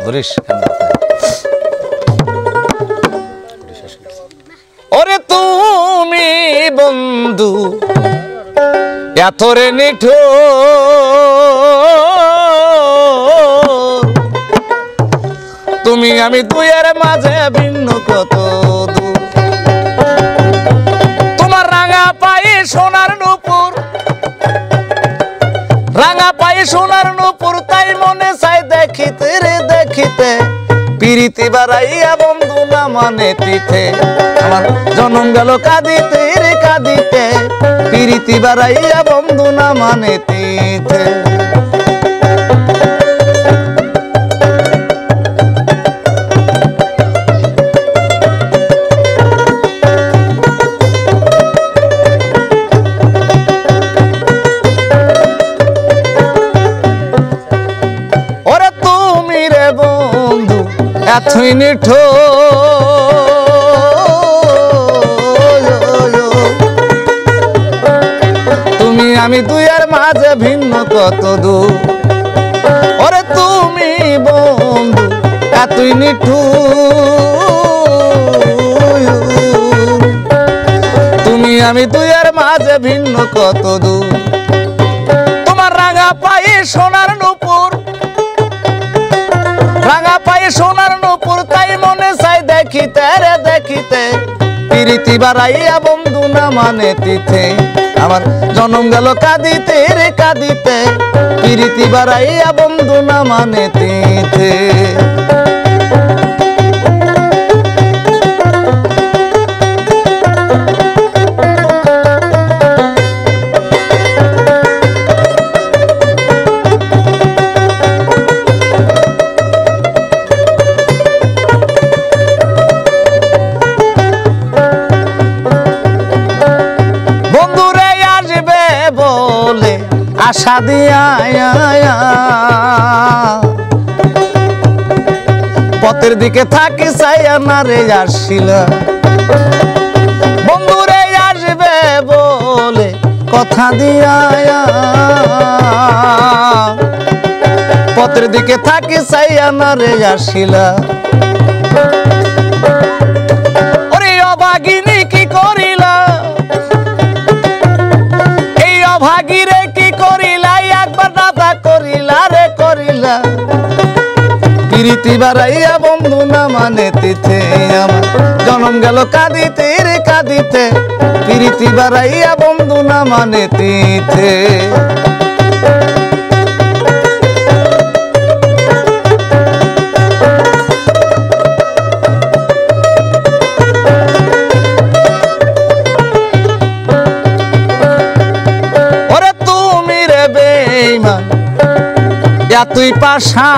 ধরিস ওরে তুমি বন্ধু এতরে নিঠুর তুমি আমি দুইয়ের মাঝে ভিন্ন কত দূর তোমার রাঙা পায়ে সোনার নূপুর রাঙা পায়ে সোনার নূপুর তাই মনে চাই দেখিতে রে দেখিতে পিরিতি বাড়াইয়া বন্ধু না মানে তিথে আমার জনম গেল কাঁদিতে রে কাঁদিতে পিরিতি বাড়াইয়া বন্ধু না মানে তিথে ওরে তুমি রে বন্ধু এতই নিঠুর তুমি আমি দুইয়ের মাঝে ভিন্ন কত দূর ওরে তুমি বন্ধু এতই নিঠুর তুমি আমি দুইয়ের মাঝে ভিন্ন কত দূর তোমার রাঙা পায়ে সোনার নূপুর রাঙা পায়ে সোনার নূপুর তাই মনে চাই দেখিতে রে দেখিতে পিরিতি বাড়াইয়া বন্ধু না মানে তিথে আমার জনম গেল কাঁদিতে রে কাঁদিতে পিরিতি বাড়াইয়া বন্ধু না মানে তিথে আশা দিয়া পথের দিকে থাকি চাইয়া না রে আসিল বন্ধুরে আসবে বলে কথা দিয়া পথের দিকে থাকি চাইয়া না রে আসিল ওরে অভাগিনী কি করিলা এই অভাগীরে পিরিতি বাড়াইয়া বন্ধু না মানে তিথে আমার জনম গেল কাঁদিতে রে কাঁদিতে পিরিতি বাড়াইয়া বন্ধু না মানে তিথে ওরে তুমি রে বেঈমান তুই পাশা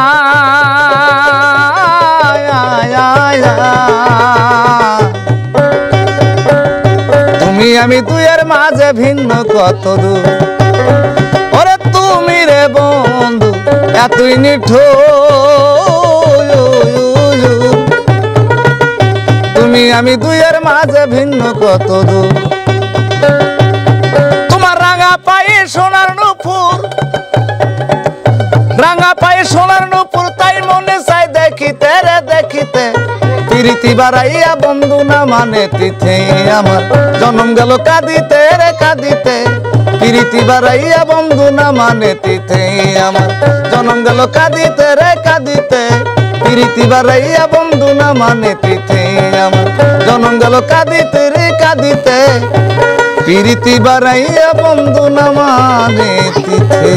তুমি আমি দুইয়ের মাঝে ভিন্ন কত দূর ওরে তুমি রে বন্ধু এতই নিঠুর তুমি আমি দুইয়ের মাঝে ভিন্ন কত দূর তোমার রাঙা পায়ে সোনার নূপুর রাঙা পায়ে সোনার নূপুর তাই মনে চাই দেখিতে রে দেখিতে পিরিতি বাড়াইয়া বন্ধু না মানে তিথে আমার জনম গেল কাঁদিতে রে কাঁদিতে পিরিতি বাড়াইয়া বন্ধু না মানে তিথে আমার জনম গেল কাঁদিতে রে কাঁদিতে পিরিতি বাড়াইয়া বন্ধু না মানে তিথে আমার জনম গেল কাঁদিতে রে কাঁদিতে পিরিতি বাড়াইয়া বন্ধু না মানে তিথে।